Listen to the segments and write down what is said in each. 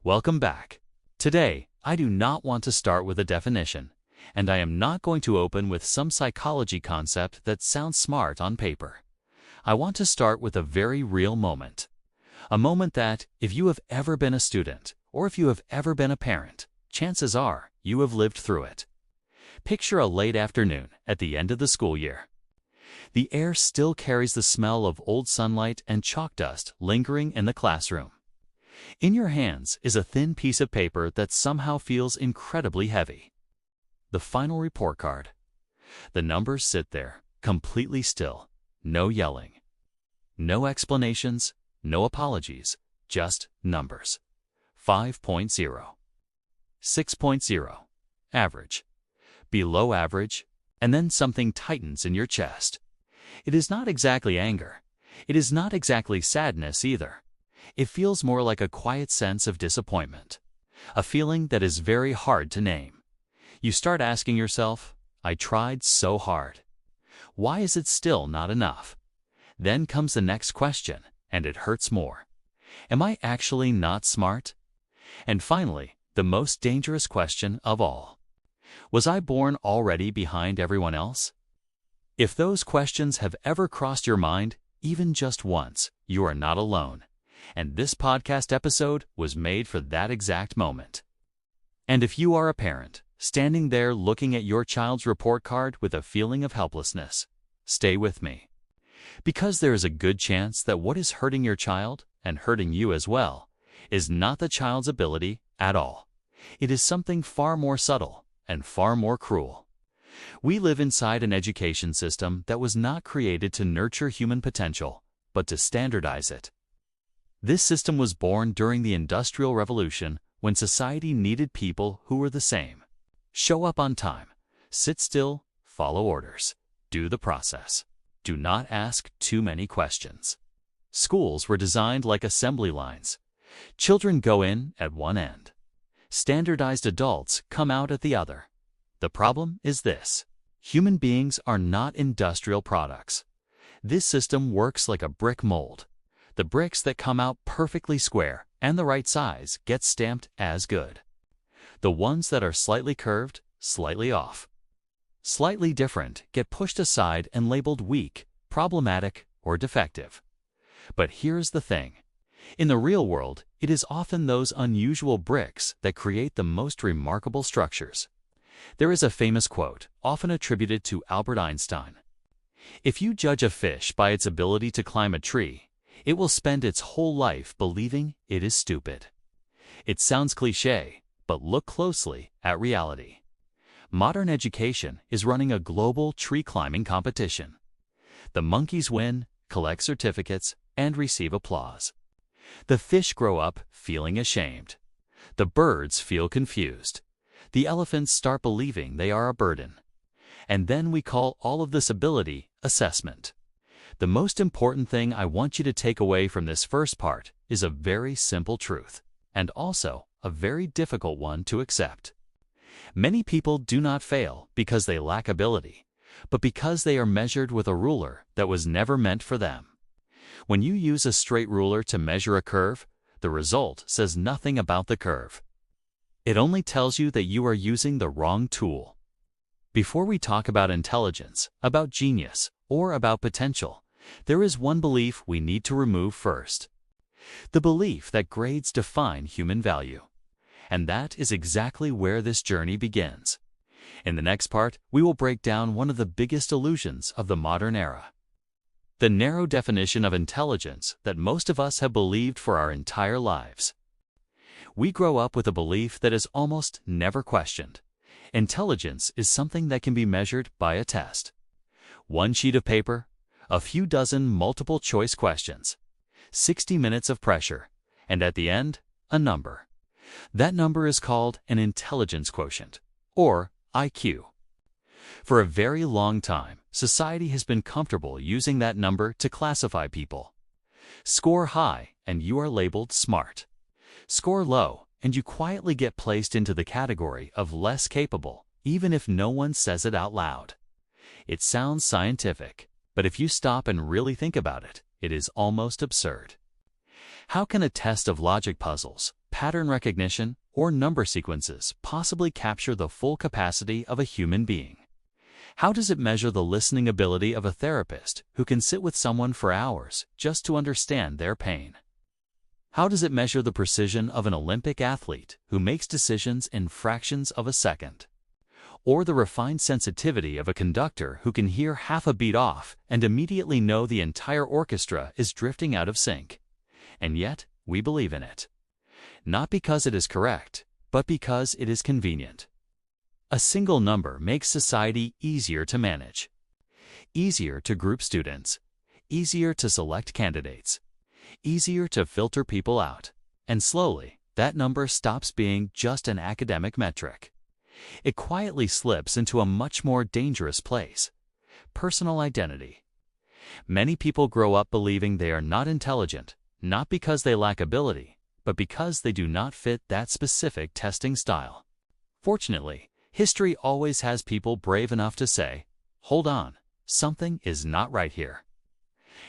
Welcome back. Today, I do not want to start with a definition, and I am not going to open with some psychology concept that sounds smart on paper. I want to start with a very real moment. A moment that, if you have ever been a student, or if you have ever been a parent, chances are you have lived through it. Picture a late afternoon at the end of the school year. The air still carries the smell of old sunlight and chalk dust lingering in the classroom. In your hands is a thin piece of paper that somehow feels incredibly heavy. The final report card. The numbers sit there, completely still, no yelling. No explanations, no apologies, just numbers. 5.0, 6.0, average, below average, and then something tightens in your chest. It is not exactly anger. It is not exactly sadness either. It feels more like a quiet sense of disappointment, a feeling that is very hard to name. You start asking yourself, I tried so hard. Why is it still not enough? Then comes the next question, and it hurts more. Am I actually not smart? And finally, the most dangerous question of all. Was I born already behind everyone else? If those questions have ever crossed your mind, even just once, you are not alone. And this podcast episode was made for that exact moment. And if you are a parent, standing there looking at your child's report card with a feeling of helplessness, stay with me. Because there is a good chance that what is hurting your child, and hurting you as well, is not the child's ability at all. It is something far more subtle and far more cruel. We live inside an education system that was not created to nurture human potential, but to standardize it. This system was born during the Industrial Revolution when society needed people who were the same. Show up on time, sit still, follow orders, do the process. Do not ask too many questions. Schools were designed like assembly lines. Children go in at one end. Standardized adults come out at the other. The problem is this: human beings are not industrial products. This system works like a brick mold. The bricks that come out perfectly square and the right size get stamped as good. The ones that are slightly curved, slightly off, slightly different get pushed aside and labeled weak, problematic, or defective. But here's the thing. In the real world, it is often those unusual bricks that create the most remarkable structures. There is a famous quote, often attributed to Albert Einstein. If you judge a fish by its ability to climb a tree, it will spend its whole life believing it is stupid. It sounds cliché, but look closely at reality. Modern education is running a global tree climbing competition. The monkeys win, collect certificates, and receive applause. The fish grow up feeling ashamed. The birds feel confused. The elephants start believing they are a burden. And then we call all of this ability assessment. The most important thing I want you to take away from this first part is a very simple truth, and also a very difficult one to accept. Many people do not fail because they lack ability, but because they are measured with a ruler that was never meant for them. When you use a straight ruler to measure a curve, the result says nothing about the curve. It only tells you that you are using the wrong tool. Before we talk about intelligence, about genius, or about potential, there is one belief we need to remove first. The belief that grades define human value. And that is exactly where this journey begins. In the next part, we will break down one of the biggest illusions of the modern era. The narrow definition of intelligence that most of us have believed for our entire lives. We grow up with a belief that is almost never questioned. Intelligence is something that can be measured by a test. One sheet of paper, a few dozen multiple-choice questions, 60 minutes of pressure, and at the end, a number. That number is called an intelligence quotient, or IQ. For a very long time, society has been comfortable using that number to classify people. Score high, and you are labeled smart. Score low, and you quietly get placed into the category of less capable, even if no one says it out loud. It sounds scientific, but if you stop and really think about it, it is almost absurd. How can a test of logic puzzles, pattern recognition, or number sequences possibly capture the full capacity of a human being? How does it measure the listening ability of a therapist who can sit with someone for hours just to understand their pain? How does it measure the precision of an Olympic athlete who makes decisions in fractions of a second? Or the refined sensitivity of a conductor who can hear half a beat off and immediately know the entire orchestra is drifting out of sync? And yet, we believe in it. Not because it is correct, but because it is convenient. A single number makes society easier to manage, easier to group students, easier to select candidates, easier to filter people out, and slowly, that number stops being just an academic metric. It quietly slips into a much more dangerous place: personal identity. Many people grow up believing they are not intelligent, not because they lack ability, but because they do not fit that specific testing style. Fortunately, history always has people brave enough to say, "Hold on, something is not right here."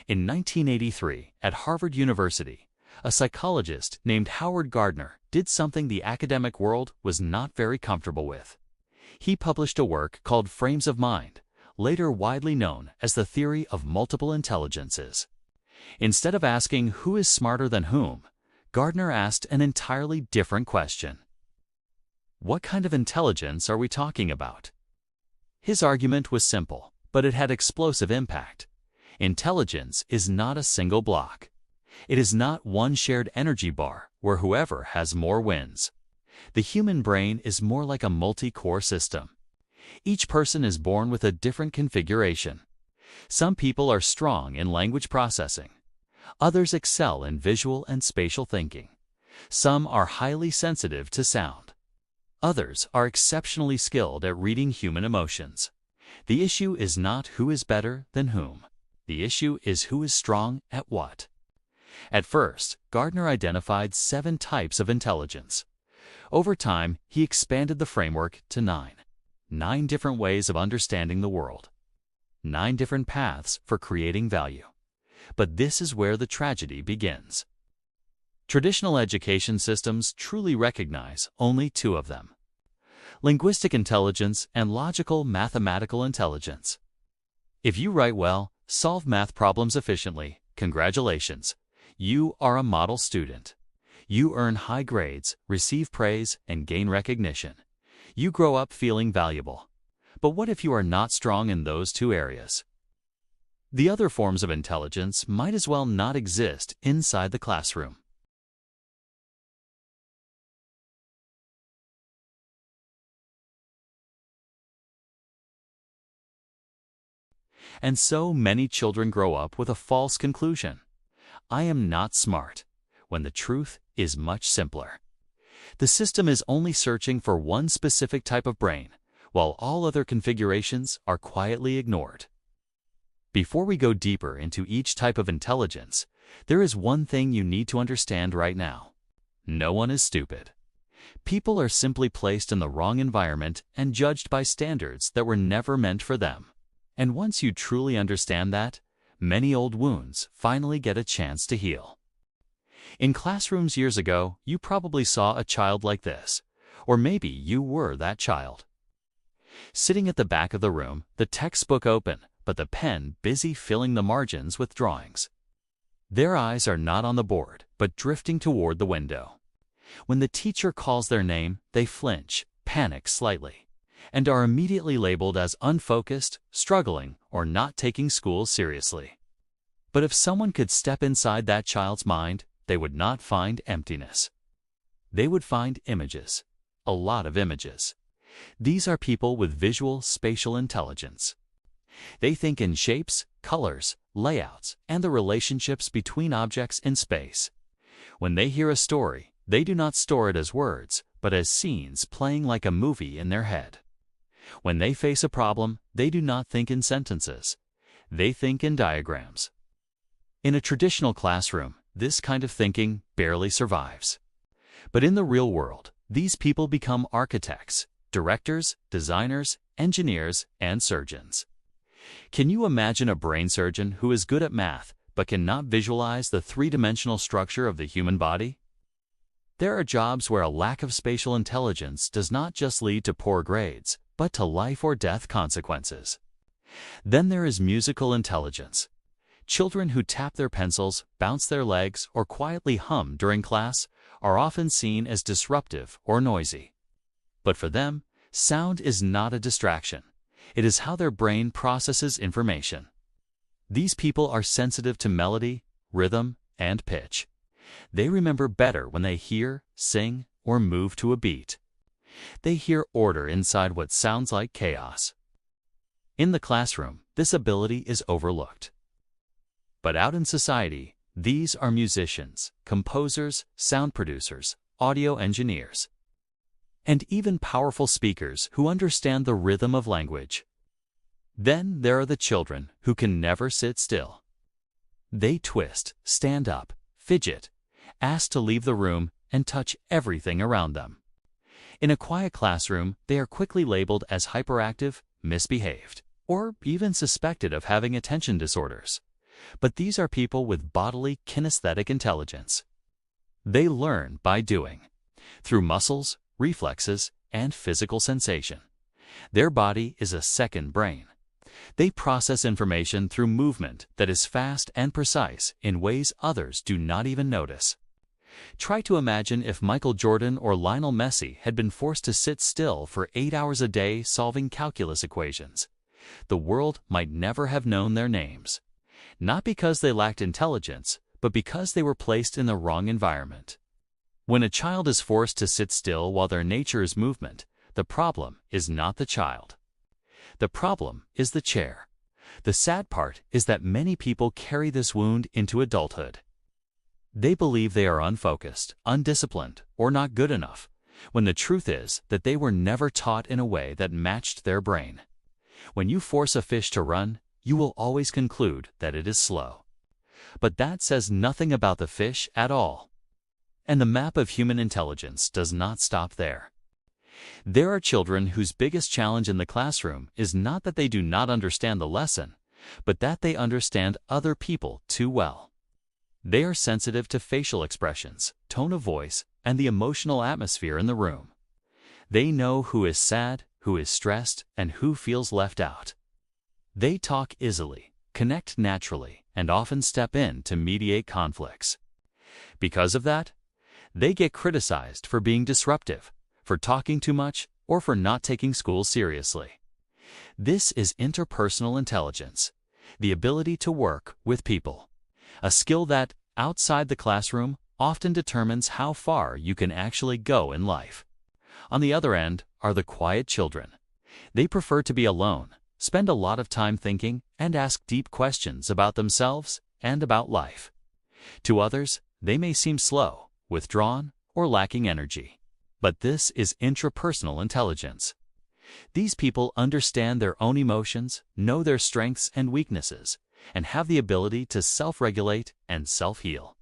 In 1983, at Harvard University, a psychologist named Howard Gardner did something the academic world was not very comfortable with. He published a work called Frames of Mind, later widely known as the theory of multiple intelligences. Instead of asking who is smarter than whom, Gardner asked an entirely different question. What kind of intelligence are we talking about? His argument was simple, but it had explosive impact. Intelligence is not a single block. It is not one shared energy bar where whoever has more wins. The human brain is more like a multi-core system. Each person is born with a different configuration. Some people are strong in language processing. Others excel in visual and spatial thinking. Some are highly sensitive to sound. Others are exceptionally skilled at reading human emotions. The issue is not who is better than whom. The issue is who is strong at what. At first, Gardner identified 7 types of intelligence. Over time, he expanded the framework to 9. 9 different ways of understanding the world. 9 different paths for creating value. But this is where the tragedy begins. Traditional education systems truly recognize only 2 of them: linguistic intelligence and logical mathematical intelligence. If you write well, solve math problems efficiently, congratulations. You are a model student. You earn high grades, receive praise, and gain recognition. You grow up feeling valuable. But what if you are not strong in those 2 areas? The other forms of intelligence might as well not exist inside the classroom. And so many children grow up with a false conclusion: I am not smart, when the truth is much simpler. The system is only searching for one specific type of brain, while all other configurations are quietly ignored. Before we go deeper into each type of intelligence, there is one thing you need to understand right now. No one is stupid. People are simply placed in the wrong environment and judged by standards that were never meant for them. And once you truly understand that, many old wounds finally get a chance to heal. In classrooms years ago, you probably saw a child like this, or maybe you were that child. Sitting at the back of the room, the textbook open, but the pen busy filling the margins with drawings. Their eyes are not on the board, but drifting toward the window. When the teacher calls their name, they flinch, panic slightly, and are immediately labeled as unfocused, struggling, or not taking school seriously. But if someone could step inside that child's mind, they would not find emptiness. They would find images, a lot of images. These are people with visual spatial intelligence. They think in shapes, colors, layouts, and the relationships between objects in space. When they hear a story, they do not store it as words, but as scenes playing like a movie in their head. When they face a problem, they do not think in sentences. They think in diagrams. In a traditional classroom, this kind of thinking barely survives. But in the real world, these people become architects, directors, designers, engineers, and surgeons. Can you imagine a brain surgeon who is good at math but cannot visualize the 3-dimensional structure of the human body? There are jobs where a lack of spatial intelligence does not just lead to poor grades, but to life or death consequences. Then there is musical intelligence. Children who tap their pencils, bounce their legs, or quietly hum during class are often seen as disruptive or noisy. But for them, sound is not a distraction. It is how their brain processes information. These people are sensitive to melody, rhythm, and pitch. They remember better when they hear, sing, or move to a beat. They hear order inside what sounds like chaos. In the classroom, this ability is overlooked. But out in society, these are musicians, composers, sound producers, audio engineers, and even powerful speakers who understand the rhythm of language. Then there are the children who can never sit still. They twist, stand up, fidget, ask to leave the room, and touch everything around them. In a quiet classroom, they are quickly labeled as hyperactive, misbehaved, or even suspected of having attention disorders. But these are people with bodily kinesthetic intelligence. They learn by doing, through muscles, reflexes, and physical sensation. Their body is a second brain. They process information through movement that is fast and precise in ways others do not even notice. Try to imagine if Michael Jordan or Lionel Messi had been forced to sit still for 8 hours a day solving calculus equations. The world might never have known their names. Not because they lacked intelligence, but because they were placed in the wrong environment. When a child is forced to sit still while their nature is movement, the problem is not the child. The problem is the chair. The sad part is that many people carry this wound into adulthood. They believe they are unfocused, undisciplined, or not good enough, when the truth is that they were never taught in a way that matched their brain. When you force a fish to run, you will always conclude that it is slow. But that says nothing about the fish at all. And the map of human intelligence does not stop there. There are children whose biggest challenge in the classroom is not that they do not understand the lesson, but that they understand other people too well. They are sensitive to facial expressions, tone of voice, and the emotional atmosphere in the room. They know who is sad, who is stressed, and who feels left out. They talk easily, connect naturally, and often step in to mediate conflicts. Because of that, they get criticized for being disruptive, for talking too much, or for not taking school seriously. This is interpersonal intelligence, the ability to work with people, a skill that, outside the classroom, often determines how far you can actually go in life. On the other end are the quiet children. They prefer to be alone, spend a lot of time thinking, and ask deep questions about themselves and about life. To others, they may seem slow, withdrawn, or lacking energy. But this is intrapersonal intelligence. These people understand their own emotions, know their strengths and weaknesses, and have the ability to self-regulate and self-heal.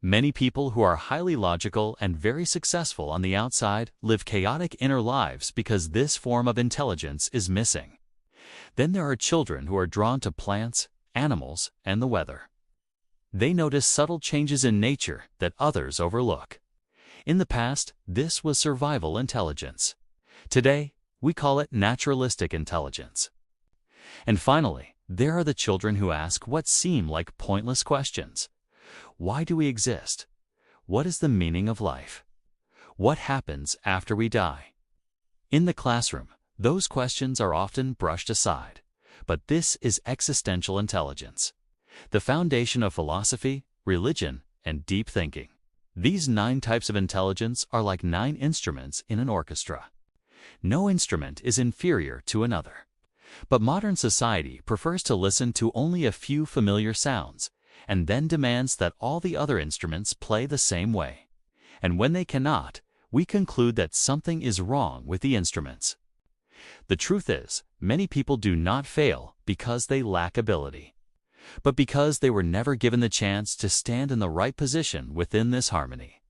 Many people who are highly logical and very successful on the outside live chaotic inner lives because this form of intelligence is missing. Then there are children who are drawn to plants, animals, and the weather. They notice subtle changes in nature that others overlook. In the past, this was survival intelligence. Today, we call it naturalistic intelligence. And finally, there are the children who ask what seem like pointless questions. Why do we exist? What is the meaning of life? What happens after we die? In the classroom, those questions are often brushed aside. But this is existential intelligence, the foundation of philosophy, religion, and deep thinking. These 9 types of intelligence are like 9 instruments in an orchestra. No instrument is inferior to another. But modern society prefers to listen to only a few familiar sounds, and then demands that all the other instruments play the same way. And when they cannot, we conclude that something is wrong with the instruments. The truth is, many people do not fail because they lack ability, but because they were never given the chance to stand in the right position within this harmony.